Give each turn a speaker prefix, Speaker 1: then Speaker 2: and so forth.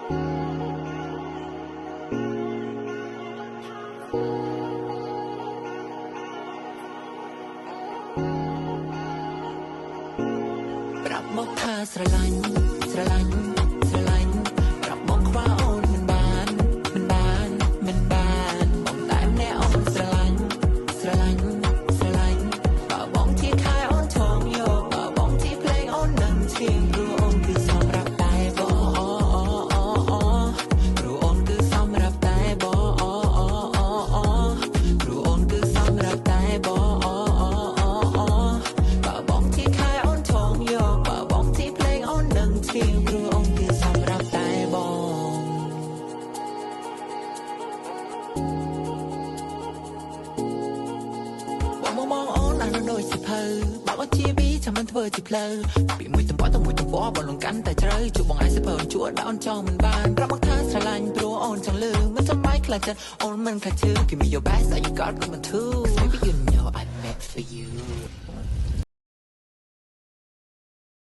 Speaker 1: ปรับមកថាស្រឡាញ់ស្រឡាញ់ស្រឡាញ់ប្រាប់មកខ្វះអូនមិនបានមិនបានមិនបានបងតែម្នាក់អូនស្រឡាញ់ស្រឡាញ់ស្រឡាញ់បើបងជាខែអូនថងយកបើបងជាភ្លេងអូននឹងឈៀងព្រោះអូនគឺសម្រាប់តែបងព្រោះអូនគឺសម្រាប់តែបងព្រោះអូនគឺសម្រាប់តែបងបើបងជាខែអូនថងយកបើបងជាភ្លេងអូននឹងឈៀងព្រោះអូនគឺសម្រាប់តែបងបងមองអូនអានដូចសិភៅបើអូនជាវីចាំមិនធ្វើជាផ្លូវពីមួយទំព័រទៅមួយទំព័របងលងកាន់តែជ្រៅជួបបងឯងសិភៅអូនជួដល់អូនចង់មិនបានប្រាប់មកថាស្រឡាញ់ព្រោះអូនចង់លឺមិនចាំបាច់ខ្លាចចិត្តអូនមិនខ្លាចជឿ Give me your best and you got good too Baby you know I meant for you